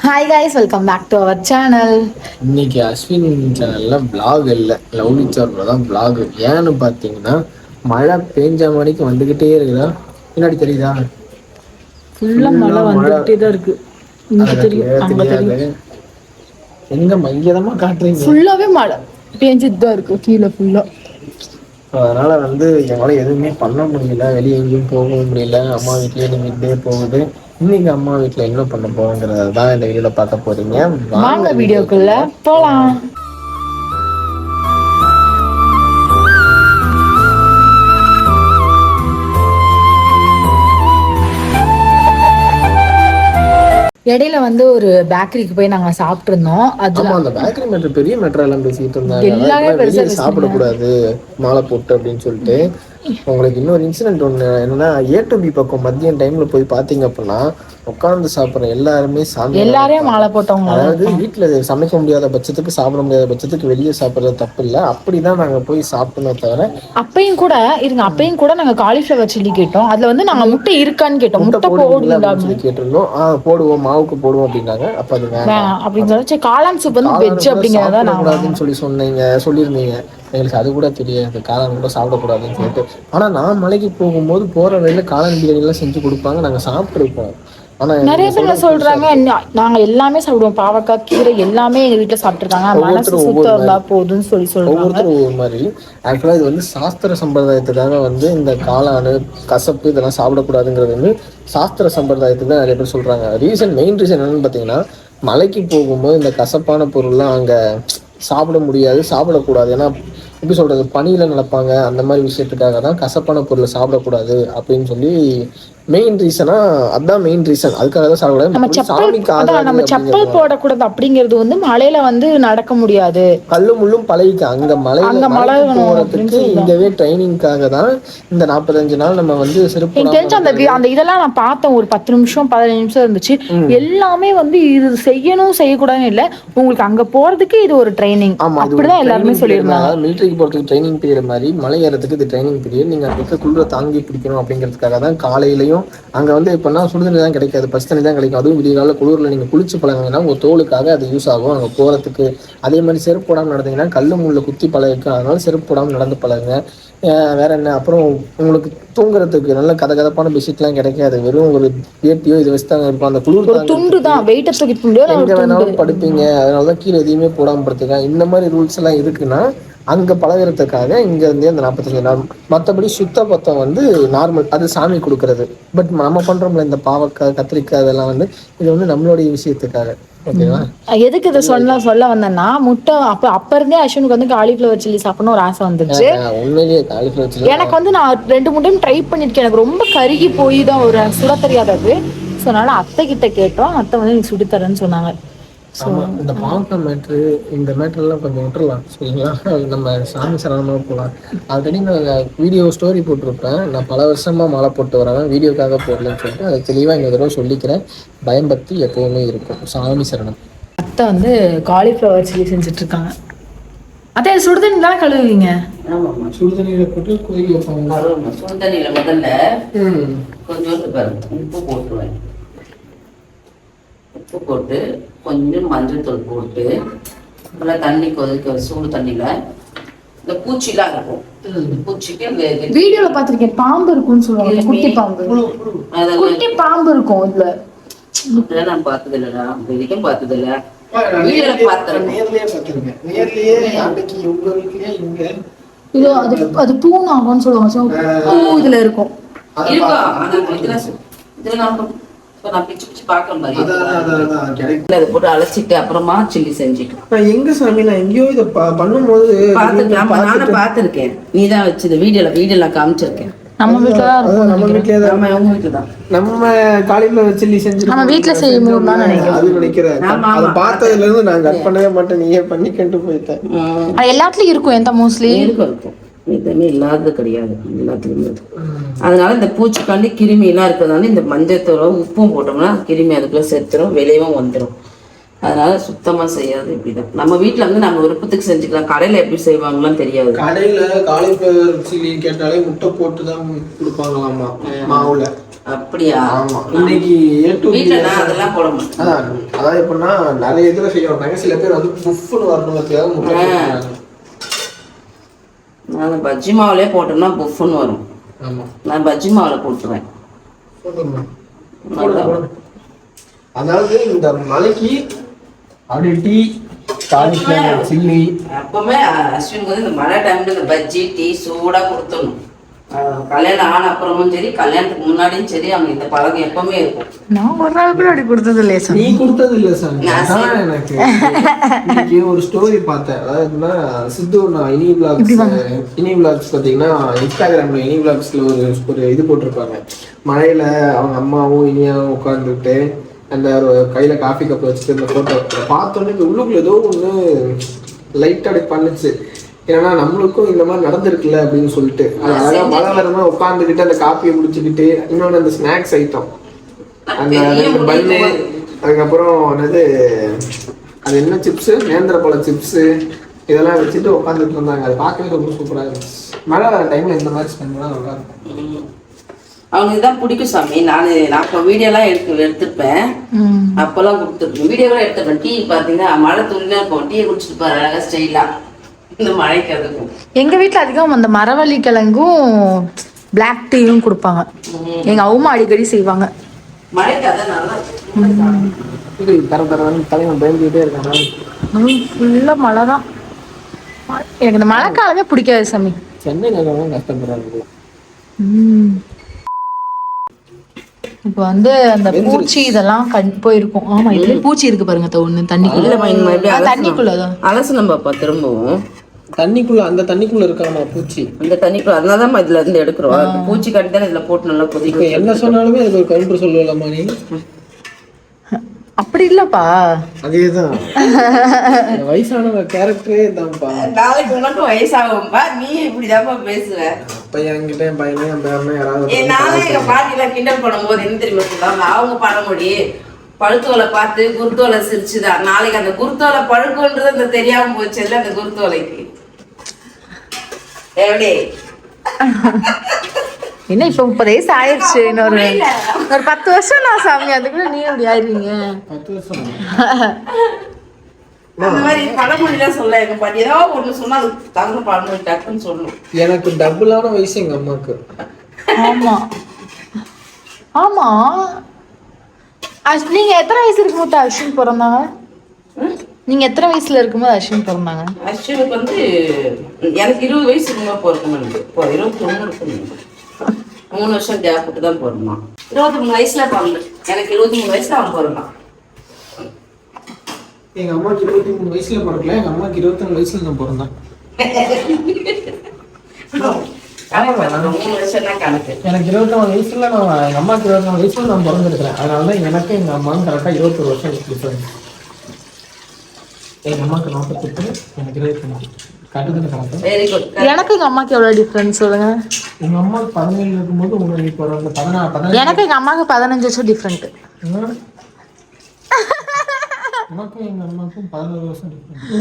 Hi guys, welcome back to our channel. இன்னைக்கு அஸ்வின் சேனல்ல vlog இல்லை, லவ்லி சார்ல தான் vlog. ஏன்னு பார்த்தீங்கன்னா மழை பெஞ்ச மணிக்கு வந்துக்கிட்டே இருக்குதா, பின்னாடி தெரியுதா? ஃபுல்லா மழை வந்துகிட்டே தான் இருக்கு. இங்க தெரியும், அங்க தெரியும். எங்க மையதமா காட்டுறீங்க? ஃபுல்லாவே மழை பெஞ்சிட்டு தான் இருக்கு கீழே ஃபுல்லா. அதனால எங்களால் எதுவுமே பண்ண முடியல, வெளியே எங்கேயும் போகவும் முடியல. அம்மா வீட்லயே நின்றுட்டே போகுது. இன்னைக்கு அம்மா வீட்டில் என்ன பண்ண போகிறோங்கிறத தான் இந்த வீடியோவில் பார்க்க போறீங்க. வாங்க வீடியோக்குள்ள போகலாம். இடையில ஒரு பேக்கரிக்கு போய் நாங்க சாப்பிட்டு இருந்தோம். அந்த பேக்கரி மேட்டர் பெரிய மேட்டர் எல்லாம் பேசிட்டு இருந்தாங்க. சாப்பிடக்கூடாது மாலை போட்டு அப்படின்னு சொல்லிட்டு. உங்களுக்கு இன்னொரு இன்சிடென்ட் ஒன்று என்னன்னா, A to B பக்கம் மதியம் டைம்ல போய் பார்த்தீங்க அப்படின்னா உட்காந்து சாப்பிட்ற எல்லாரையும் மாலை போட்டவங்க. அதாவது வீட்டில் சமைக்க முடியாத பட்சத்துக்கு, சாப்பிட முடியாத பட்சத்துக்கு வெளியே சாப்பிட்றது தப்பு இல்லை. அப்படிதான் நாங்கள் போய் சாப்பிடணும். தவிர அப்பையும் கூட நாங்க காலிஃப்ளவர் சில்லி கேட்டோம். அதுல நாங்க முட்டை இருக்கான்னு கேட்டோம். முட்டை போடுவோம் சொல்லி கேட்டிருந்தோம். போடுவோம், மாவுக்கு போடுவோம் அப்படின்னாங்க. அப்ப அது வேணாம் அப்படின்னு சொல்லி காளான் சூப் வெஜ் அப்படிங்கிறத நான் சொல்லியிருந்தீங்க. எங்களுக்கு அது கூட தெரியாது, காளான் கூட சாப்பிடக்கூடாதுன்னு சொல்லிட்டு. ஆனா நான் மலைக்கு போகும்போது போற வழியில காளான் பிரியாணி எல்லாம் செஞ்சு கொடுப்பாங்க, நாங்க சாப்பிட்டுருப்போம். ஆனா நிறைய பேர் சொல்றாங்க நாங்க எல்லாமே சாப்பிடுவோம், பாவக்காய் கீரை எல்லாமே எங்க வீட்டுல சாப்பிட்டுருக்காங்க, மனசு சுத்தம் இருந்தா போதுன்னு சொல்றாங்க. ஒவ்வொருத்தரும் ஒவ்வொரு மாதிரி. ஆக்சுவலா இது சாஸ்திர சம்பிரதாயத்துக்காக இந்த காளான், கசப்பு இதெல்லாம் சாப்பிடக்கூடாதுங்கிறது சாஸ்திர சம்பிரதாயத்துக்கு தான் நிறைய பேர் சொல்றாங்க. மெயின் ரீசன் என்னன்னு பாத்தீங்கன்னா, மலைக்கு போகும்போது இந்த கசப்பான பொருள்லாம் அங்க சாப்பிட முடியாது, சாப்பிடக்கூடாது. ஏன்னா எப்படி சொல்றது, பனியில நடப்பாங்க, அந்த மாதிரி விஷயத்துக்காக தான் கசப்பான பொருளை சாப்பிடக்கூடாது அப்படின்னு சொல்லி மெயின் ரீசனா. அதான் மெயின் ரீசன், அதுக்காக தான் சாப்பிடக்கூடாது. நம்ம செப்பல் போடக்கூடாது அப்படிங்கிறது மலையில நடக்க முடியாது, கல்லு முள்ளும் பழகிக்க. அங்க மலை போறதுக்கு இங்கவே ட்ரைனிங்காக தான் இந்த 45 நாள் நம்ம சிறப்பு. அந்த இதெல்லாம் நான் பார்த்தேன், ஒரு 10 நிமிஷம் 15 நிமிஷம் இருந்துச்சு. எல்லாமே இது செய்யணும் செய்யக்கூடாதுன்னு இல்லை, உங்களுக்கு அங்க போறதுக்கு இது ஒரு ட்ரைனிங். அப்படிதான் எல்லாருமே சொல்லியிருந்தாங்க. மிலிட்டரிக்கு போறதுக்கு ட்ரைனிங் பீரியட் மாதிரி மலை ஏறதுக்கு இது ட்ரைனிங் பீரியட். நீங்க அங்க குளிர தாங்கி பிடிக்கணும் அப்படிங்கிறதுக்காக தான் காலையிலையும் அங்க இப்பனா சுடுதண்ணி தான் கிடைக்காது, பச்சை தண்ணி தான் கிடைக்கும். அதுவும் விடிய கால குளிர்ல நீங்க குளிச்சு பழகினா உங்க தோலுக்காக அது யூஸ் ஆகும் அங்க போறதுக்கு. அதே மாதிரி செருப்பு போடாமல் நடந்தீங்கன்னா கல்லு முள்ள குத்தி பழகிருக்கு, அதனால செருப்பு போடாமல் நடந்து பழகுங்க. வேற என்ன, அப்புறம் உங்களுக்கு தூங்குறதுக்கு நல்ல கதகதப்பான பெட்ஷீட்லாம் கிடைக்காது, வெறும் ஒரு வேட்டியோ இது வச்சு தாங்க இருக்கும். அந்த குளிர் துண்டு தான், எங்க வேணாலும் படுப்பீங்க. அதனாலதான் கீழே எதையுமே போடாமல் படுத்துக்க. இந்த மாதிரி ரூல்ஸ் எல்லாம் இருக்குன்னா அங்க பழகிறதுக்காக இங்க இருந்தே அந்த 45 நாள். மற்றபடி சுத்த பத்தம் நார்மல், அது சாமி கொடுக்கறது. பட் நம்ம பண்றோம்ல இந்த பாவக்காய் கத்திரிக்காய் இதெல்லாம் இது நம்மளுடைய விஷயத்துக்காக. ஓகேவா? எதுக்கு இதை சொல்ல வந்தேன்னா, முட்டை அப்ப இருந்தே அஸ்வினுக்கு காலிஃப்ளவர் சில்லி சாப்பிடணும் ஒரு ஆசை வந்துச்சு. உண்மையிலேயே காலிஃப்ளவர் சில்லி எனக்கு நான் 2-3 டைம் ட்ரை பண்ணிருக்கேன். எனக்கு ரொம்ப கருகி போய் தான் ஒரு சுட தெரியாதது. ஸோ அதனால அத்தை கிட்ட கேட்டோம், அத்தை நீ சுடி தரேன்னு சொன்னாங்க. இந்த பாவக்காய் மேட்ரு, இந்த மேட்டர்லாம் கொஞ்சம் விட்டுறலாம் சரிங்களா? நம்ம சாமி சரணமாக போகலாம். ஆல்ரெடி நான் வீடியோ ஸ்டோரி போட்டிருப்பேன். நான் பல வருஷமாக மாலை போட்டு வரேன், வீடியோக்காக போடலன்னு சொல்லிட்டு அதை தெளிவாக இந்த தடவை சொல்லிக்கிறேன். பயபக்தி எப்போவுமே இருக்கும். சாமி சரணம். அத்தை காலிஃப்ளவர் சில்லி செஞ்சுட்டு இருக்காங்க. அதே சுடுதண்ணி தான் கழுவுவீங்க? ஆமாம், சுடுதண்ணியில் போட்டு கொதிக்க வைப்பாங்க. சுடுதண்ணியில் முதல்ல கொஞ்சோண்டு உப்பு போட்டுருவேன். உப்பு போட்டு கொஞ்சம் மஞ்சள் தூள் போட்டு நல்லா தண்ணி கொதிக்க, சூடு தண்ணியில் இந்த பூச்சிலாம் இருக்கும். பூச்சிக்கு வீடியோல பாத்திருக்கேன், பாம்பு இருக்கும்னு சொல்லுவாங்க, குட்டி பாம்பு. குட்டி பாம்பு இருக்கும் இதுல. இதெல்லாம் நான் பார்த்தது இல்லைடா, வரைக்கும் பார்த்தது இல்லை. வீடியோல பார்த்துருக்கேன். அது பூனாகன்னு சொல்லுவாங்க. பூ இதுல இருக்கும். போட்டு அழைச்சிட்டு அப்புறமா சில்லி செஞ்சுட்டு எங்க சாமி நான் எங்கேயோ இதை பண்ணும்போது நானும் பார்த்திருக்கேன். நீதான் வச்சது வீடியோல காமிச்சிருக்கேன். நம்ம வீட்டுலதான், நம்ம காலிஃப்ளவர் சில்லி செஞ்சு நம்ம வீட்டுல செய்யும் நினைக்கிறேன். அதை பார்த்ததுல இருந்து நான் கட் பண்ணவே மாட்டேன், நீயே பண்ணிக்கிட்டு போயிட்டேன். எல்லாத்துலயும் இருக்கும், எந்த மோஸ்ட்லி இருக்கும். எதுவுமே இல்லாதது கிடையாது, எல்லாத்துலயுமே. அதனால இந்த பூச்சிக்காண்டி கிருமி எல்லாம் இருக்கிறதுனால இந்த மஞ்சத்தூளும் உப்பும் போட்டோம்னா கிருமி அதுக்குள்ள செத்துரும், விளைவும் வந்துடும். அதனால சுத்தமா செய்யாது. இப்படிதான் நம்ம வீட்டுல நம்ம விருப்பத்துக்கு செஞ்சுக்கலாம். கடையில எப்படி செய்வாங்களான்னு தெரியாது. கடையில காலிஃப்ளவர் சில்லி கேட்டாலே முட்டை போட்டு தான் கொடுப்பாங்களாமா மாவுல. அப்படியா? ஆமா இன்னைக்கு வீட்டுல நான் அதெல்லாம் போட மாட்டேன். அதான் எப்படின்னா நிறைய இதுல செய்ய மாட்டாங்க, சில பேர் வந்து புஃப்னு வரணுங்கிறதுக்காக முட்டை போடுறாங்க. நான் பஜ்ஜி மாவுலயே போட்டோம்னா புஃப்னு வரும். ஆமா நான் பஜ்ஜி மாவுல போட்டுருவேன். அதாவது இந்த மலைக்கு அப்படி டீ காலிஃப்ளவர் சில்லி எப்பவுமே அஸ்வினுக்கு வந்து இந்த மழை டைம்ல இந்த பஜ்ஜி டீ சூடா கொடுத்துடணும். கல்யாணம் ஆன அப்புறமும் சரி, கல்யாணத்துக்கு முன்னாடியும் சரி, அவங்க இந்த பழக்கம் எப்பவுமே இருக்கும். நான் ஒரு நாள் கூட அப்படி கொடுத்தது இல்லையா சார்? நீ கொடுத்தது இல்ல சார். அதான் எனக்கு இன்னைக்கு ஒரு ஸ்டோரி பார்த்தேன். அதாவதுன்னா சித்து நான் இனி விளாக்ஸ் பார்த்தீங்கன்னா இன்ஸ்டாகிராம்ல இனி விளாக்ஸ்ல ஒரு இது போட்டிருப்பாங்க. மழையில அவங்க அம்மாவும் இனியாவும் உட்காந்துட்டு அந்த ஒரு கையில காஃபி கப் வச்சுட்டு இந்த போட்டோ பார்த்தோன்னே இந்த உள்ளுக்குள்ள ஏதோ ஒன்று லைட்டா அப்படி பண்ணுச்சு. ஏன்னா நம்மளுக்கும் இந்த மாதிரி நடந்திருக்குல்ல அப்படின்னு சொல்லிட்டு அழகா மழை வரமா உட்காந்துக்கிட்டு அந்த காப்பியை குடிச்சுக்கிட்டு, இன்னொன்று அந்த ஸ்நாக்ஸ் ஐட்டம், அந்த பன்னு, அதுக்கப்புறம் என்னது அது என்ன சிப்ஸு, நேந்திர பழ சிப்ஸு, இதெல்லாம் வச்சுட்டு உட்காந்துட்டு இருந்தாங்க. அதை பார்க்கவே ரொம்ப சூப்பராக இருந்துச்சு. மழை வர டைம்ல இந்த மாதிரி ஸ்பெண்ட் பண்ணால் நல்லா இருக்கும். அவனுக்கு தான் பிடிக்கும் சாமி. நான் இப்போ வீடியோலாம் எடுத்திருப்பேன். அப்போல்லாம் கொடுத்துருப்பேன், வீடியோலாம் எடுத்துருப்பேன். டீ பார்த்தீங்கன்னா மழை துணிலாம் இருக்கும், டீயை குடிச்சிட்டு பாரு அழகாக ஸ்டைலாக இந்த மழைக்கு. அதுக்கும் எங்க வீட்டுல அதிகம் அந்த மரவள்ளி கிழங்கும் பிளாக் டீயும் கொடுப்பாங்க. எங்க அம்மா அடிக்கடி செய்வாங்க. மழைக்கு அதான் நல்லா தலைவன் பயந்துகிட்டே இருக்காங்க. ஃபுல்லா மழை தான். எனக்கு இந்த மழை காலமே பிடிக்காது சாமி. சென்னையில கஷ்டப்படுறாங்க. இப்போ வந்து அந்த பூச்சி இதெல்லாம் போயிருக்கும். ஆமா இதுல பூச்சி இருக்கு பாருங்க. ஒண்ணு தண்ணிக்குள்ளதான் அலசனம் பாப்பா. திரும்பவும் தண்ணிக்குள்ள அந்த தண்ணிக்குள்ள இருக்காமா பூச்சி. அந்த தண்ணிக்குள்ள அதனாலதான் இதுல இருந்து எடுக்கிறோம். அந்த பூச்சி கட்டிதான் இதுல போட்டு நல்லா கொதிக்க. என்ன சொன்னாலுமே அதுக்கு ஒரு கவுண்டர் சொல்லலாமா நீ? அப்படி இல்லப்பா, அதேதான் வயசானவங்க கேரக்டரே தான்ப்பா. நாளைக்கு உனக்கு வயசாகும்பா, நீ இப்படிதான்ப்பா பேசுவ. அப்ப என்கிட்ட என் பையனே என் பேரனே யாராவது நானே எங்க பாட்டிலாம் கிண்டல் பண்ணும்போது என்ன தெரியுமா சொல்லுவாங்க, அவங்க பழமொழி பழுத்தோலை பார்த்து குருத்தோலை சிரிச்சுதான். நாளைக்கு அந்த குருத்தோலை பழுக்குன்றது அந்த தெரியாம போச்சுல்ல அந்த குருத்தோலைக்கு. எப்படி என்ன இப்ப 30 வயசு ஆயிடுச்சு, இன்னொரு 10 வருஷம் நான் சாமி. அதுக்குள்ள நீ எப்படி ஆயிருவீங்க? 10 வருஷம் அந்த மாதிரி பழமொழிலாம் சொல்ல எங்க பாட்டி ஏதாவது ஒண்ணு சொன்னா அது தகுந்த பழமொழி டக்குன்னு சொல்லணும். எனக்கு டபுளான வயசு எங்க அம்மாக்கு. ஆமா ஆமா. நீங்க எத்தனை வயசு இருக்கும்போது அஸ்வின் பிறந்தாங்க? நீங்க எத்தனை வயசுல இருக்கும்போது அஸ்வின் பிறந்தாங்க? அஸ்வினுக்கு வந்து எனக்கு 20 வயசு இருக்கும்போது பிறக்கணும். இப்போ 21 இருக்கும். 3 வருஷம் கேப் விட்டு தான் பிறந்தான். 23 வயசுல பிறந்தேன். எனக்கு 23 வயசுல அவன் பிறந்தான். எங்க அம்மாக்கு 23 வயசுல பிறக்கல, எங்க அம்மாக்கு 24 வயசுல நான் பிறந்தேன். 3 வருஷம் தான் கணக்கு. எனக்கு 24 வயசுல நான் எங்க அம்மாக்கு 24 வயசுல நான் பிறந்திருக்கிறேன். அதனாலதான் எனக்கு எங்க அம்மாவும் கரெக்டா 21 வருஷம் டிஃபரன்ஸ். எங்க அம்மாக்கு 48, எனக்கு 25. கட்டுதுன்னு கணக்கு. Very good. எனக்கு எங்க அம்மாக்கு எவ்வளவு டிஃபரன்ஸ் சொல்லுங்க? எங்க அம்மாவுக்கு 17 இருக்கும்போது உங்களுக்கு இப்போ 16. எனக்கு எங்க அம்மாவுக்கு 15 வருஷம் டிஃபரெண்ட். உனக்கும் எங்க அம்மாவுக்கும் 11 வருஷம் டிஃபரெண்ட்.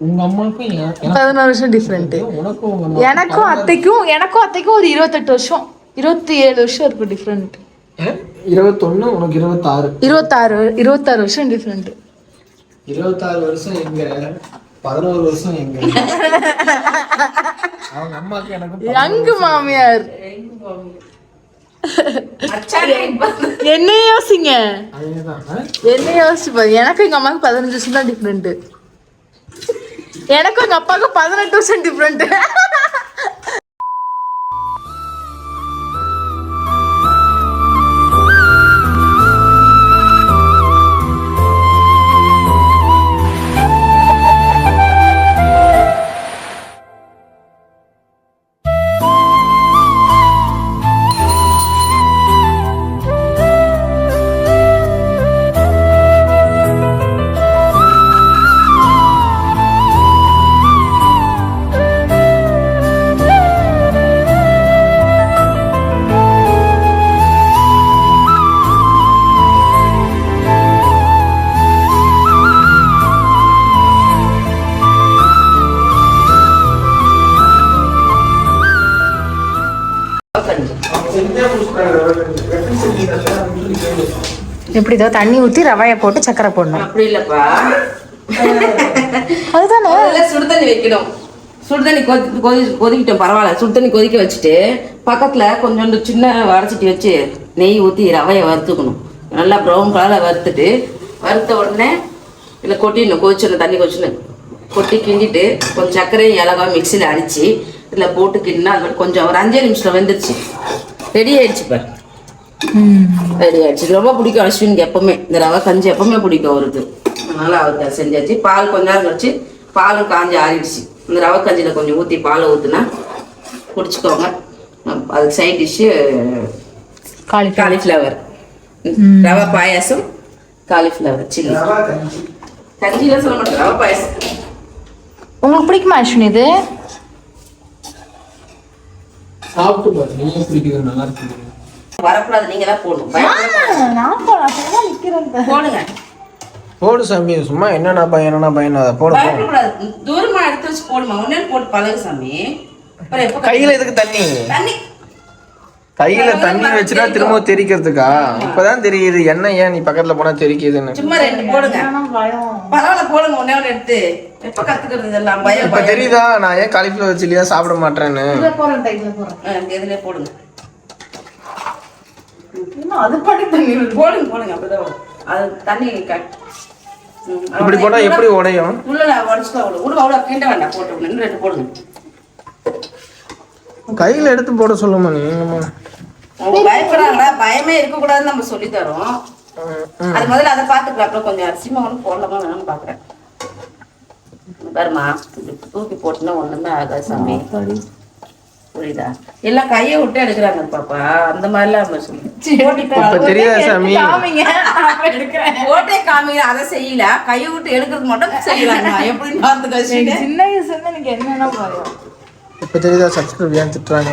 உங்க அம்மாவுக்கும் 11 வருஷம் டிஃபரெண்ட். எனக்கும் அத்தைக்கும் ஒரு 28 வருஷம் 27 வருஷம் இருக்கு டிஃபரெண்ட். 21, உனக்கு 26 வருஷம் டிஃபரெண்ட். 26 வருஷம் எங்க, 11 வருஷம் எங்க. அவங்க அம்மாக்கு எனக்கு யங் மாமியார். என்ன யோசிங்க, என்ன யோசிச்சு பாரு. எனக்கு எங்க அம்மாவுக்கு 15 வருஷம் தான் டிஃபரெண்ட். எனக்கும் எங்க அப்பாவுக்கு 18 வருஷம் டிஃபரெண்ட். எப்படி இதோ தண்ணி ஊற்றி ரவையை போட்டு சக்கரை போடணும். அப்படி இல்லப்பா, அதுதானே சுடுதண்ணி வைக்கணும். சுடுதண்ணி கொதிக்கிட்டோம், பரவாயில்ல. சுடுதண்ணி கொதிக்க வச்சுட்டு பக்கத்துல கொஞ்சோண்டு சின்ன வடச்சட்டி வச்சு நெய் ஊற்றி ரவையை வறுத்துக்கணும். நல்லா ப்ரௌன் கலரில் வறுத்துட்டு, வறுத்த உடனே இல்லை கொட்டிடணும். கொதிச்சிடணும், தண்ணி கொதிச்சுன்னு கொட்டி கிண்டிட்டு கொஞ்சம் சர்க்கரையும் ஏலக்காய் மிக்சியில் அடித்து இதில் போட்டு கிண்டினா அது கொஞ்சம் ஒரு 5 நிமிஷத்தில் வெந்துருச்சு, ரெடி ஆயிடுச்சு. பாரு ரெடி ஆயிடுச்சு. ரொம்ப பிடிக்கும் அஸ்வினுக்கு, எப்பவுமே இந்த ரவை கஞ்சி எப்பவுமே பிடிக்கும் அவருக்கு. அதனால அவருக்கு அதை செஞ்சாச்சு. பால் கொஞ்ச நேரம் கழிச்சு பாலும் காஞ்சி ஆறிடுச்சு. இந்த ரவை கஞ்சியில் கொஞ்சம் ஊற்றி பாலை ஊற்றுனா குடிச்சுக்கோங்க. அதுக்கு சைட் டிஷ்ஷு காலிஃப்ளவர், ரவை பாயாசம், காலிஃப்ளவர் சில்லி. கஞ்சிலாம் சொல்ல மாட்டேன், ரவை பாயாசம். உங்களுக்கு பிடிக்குமா அஸ்வின் இது? சாப்பிட்டு பாரு, நீங்க பிடிக்குது, நல்லா இருக்கு. வரக்கூடாது, நீங்க தான் போடணும். போடுங்க போடு சாமி, சும்மா என்னென்ன பையன் அதை போட பயப்படக்கூடாது. தூரமா எடுத்து வச்சு போடுமா, ஒன்னே போட்டு பழகு சாமி. அப்புறம் எப்ப கையில எதுக்கு தண்ணி? தண்ணி கையில தண்ணி வச்சுட்டா திரும்ப தெரிக்கிறதுக்கா? இப்பதான் தெரியுது என்ன ஏன் நீ பக்கத்துல போனா தெரிக்குதுன்னு. சும்மா 2 போடுங்க, பரவாயில்ல போடுங்க. ஒன்னே ஒன்று எடுத்து எப்ப கத்துக்கிறது இதெல்லாம் பயம். இப்ப தெரியுதா நான் ஏன் காலிஃப்ளவர் சில்லியா சாப்பிட மாட்டேன்னு? இதுல போடுங்க, அது பாட்டு தண்ணி போடுங்க போடுங்க. அப்படிதான் அது தண்ணி இப்படி போட்டா எப்படி உடையும்? உள்ள உடச்சுக்கா விடுங்க, அவ்வளோ கிண்ட வேண்டாம். போட்டு 2 போடுங்க. கையில எடுத்து போட சொல்லுமா நீ? பயப்படுறாங்களா? பயமே இருக்கக்கூடாதுன்னு நம்ம சொல்லி தரோம். அது முதல்ல அதை பாத்துக்கலாம், அப்புறம் கொஞ்சம் அரிசி மாவு போடலாமா வேணும்னு பாக்குறேன். பாருமா, தூக்கி போட்டுன்னா ஒண்ணுமே ஆகாது சாமி, புரியுதா? எல்லாம் கையை விட்டு எடுக்கிறாங்க பாப்பா, அந்த மாதிரிலாம் சொல்லி தெரியாத சாமி. ஓட்டே காமிங்க, அதை செய்யல, கையை விட்டு எடுக்கிறது மட்டும் செய்யலாங்க. எப்படி பார்த்து சின்ன வயசுல எனக்கு என்னன்னா பயம். இப்ப தெரியுதா சப்ஸ்கிரைப் ஏன் திட்டுறாங்க?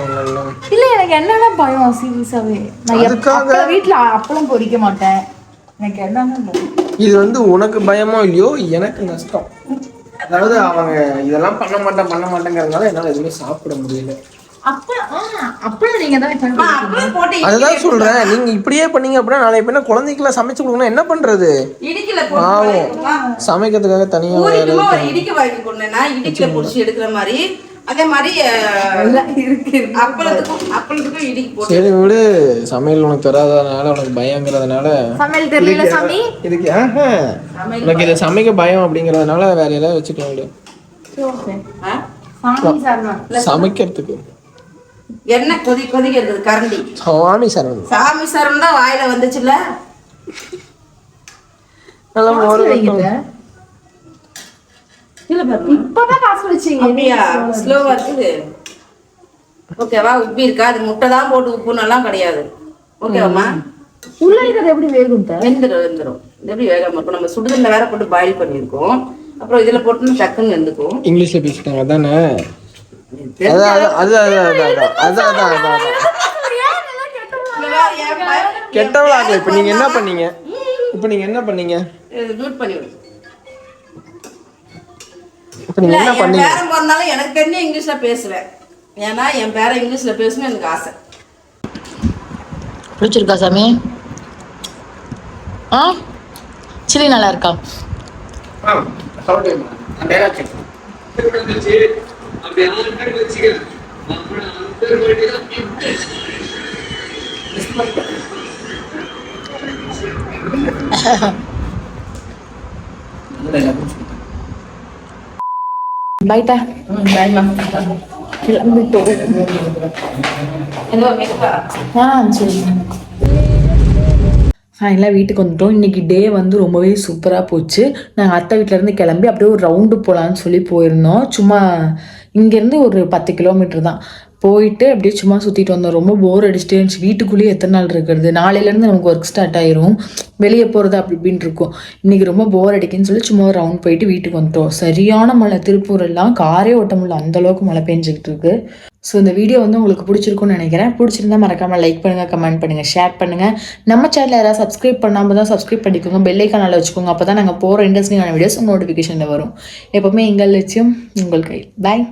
இல்ல எனக்கு என்னன்னா பயம் சீரியஸாவே. நான் வீட்டுல அப்பளம் பொரிக்க மாட்டேன். எனக்கு என்னன்னா இது வந்து உனக்கு பயமோ இல்லையோ, எனக்கு நஷ்டம். அதாவது அவங்க இதெல்லாம் பண்ண மாட்டேங்கிறதுனால என்னால எதுவுமே சாப்பிட முடியல. அப்பளம் நீங்க தான் அதுதான் சொல்றேன். நீங்க இப்படியே பண்ணீங்க அப்படின்னா நாளை பின்ன குழந்தைக்கெல்லாம் சமைச்சு கொடுக்கணும், என்ன பண்றது? சமைக்கிறதுக்காக தனியா இடிக்க வாங்கி கொண்டேன்னா இடிக்கல புடிச்சு எடுக்கிற மாதிரி, அதே மாதிரி அப்பளத்துக்கும் இடிக்கு போட்டு. சரி விடு, சமையல் உனக்கு தராதனால உனக்கு பயங்கிறதுனால சமையல் தெரியல சாமி. இதுக்கு உனக்கு இதை சமைக்க பயம் அப்படிங்கறதுனால வேற ஏதாவது வச்சுக்கலாம் விடு. சமைக்கிறதுக்கு என்ன கொதிக்க இருக்குது கரண்டி. சாமி சரண் தான் வாயில வந்துச்சுல்ல. நல்லா மோர் இப்பதான் காசு வச்சீங்க. அப்படியா? ஸ்லோவா இருக்குது. ஓகேவா? உப்பி இருக்கா? அது முட்டை தான் போட்டு உப்புன்னெல்லாம் கிடையாது. ஓகேவாம்மா? உள்ள இருக்கிறது எப்படி வேகும்? வெந்துடும். எப்படி வேகாம இருக்கும்? நம்ம சுடுதண்ணில் வேற போட்டு பாயில் பண்ணியிருக்கோம். அப்புறம் இதுல போட்டு டக்குன்னு வெந்துக்கும். இங்கிலீஷ்ல பேசிட்டாங்க அதானே? கெட்டவளாகல. இப்ப நீங்க என்ன பண்ணீங்க? மியூட் பண்ணி விடு. பேரன் பிறந்தாலும் எனக்கு தெரிஞ்ச இங்கிலீஷ்ல பேசுவேன். ஏன்னா என் பேரன் இங்கிலீஷ்ல பேசணும் எனக்கு ஆசை. பிடிச்சிருக்கா சாமி? சில்லி நல்லா இருக்கா? பைட்டா சரி. ஃபைனலாக வீட்டுக்கு வந்துட்டோம். இன்றைக்கி டே வந்து ரொம்பவே சூப்பராக போச்சு. நாங்கள் அத்தை வீட்டிலேருந்து கிளம்பி அப்படியே ஒரு ரவுண்டு போகலான்னு சொல்லி போயிருந்தோம். சும்மா இங்கேருந்து ஒரு 10 கிலோமீட்டர் தான். போயிட்டு அப்படியே சும்மா சுற்றிட்டு வந்தோம். ரொம்ப போர் அடிச்சுட்டு இருந்துச்சு. வீட்டுக்குள்ளேயே எத்தனை நாள் இருக்கிறது? நாளையிலேருந்து நமக்கு ஒர்க் ஸ்டார்ட் ஆயிரும், வெளியே போகிறது அப்படி இப்படின்னு இருக்கும். இன்றைக்கி ரொம்ப போர் அடிக்குன்னு சொல்லி சும்மா ஒரு ரவுண்ட் போயிட்டு வீட்டுக்கு வந்துட்டோம். சரியான மழை, திருப்பூர் எல்லாம் காரே ஓட்ட முடியல, அந்தளவுக்கு மழை பெஞ்சிக்கிட்டு இருக்கு. ஸோ இந்த வீடியோ வந்து உங்களுக்கு பிடிச்சிருக்குன்னு நினைக்கிறேன். பிடிச்சிருந்தா மறக்காமல் லைக் பண்ணுங்கள், கமெண்ட் பண்ணுங்கள், ஷேர் பண்ணுங்கள். நம்ம சேனலில் யாராவது சப்ஸ்கிரைப் பண்ணாமல் தான் சப்ஸ்கிரைப் பண்ணிக்கோங்க. பெல் ஐக்கானில் வச்சுக்கோங்க. அப்போ தான் நாங்கள் போகிற இன்ட்ரெஸ்டிங்கான வீடியோஸ் நோட்டிஃபிகேஷனில் வரும். எப்போவுமே எங்கள் லட்சியம் உங்கள் கையில். பாய்.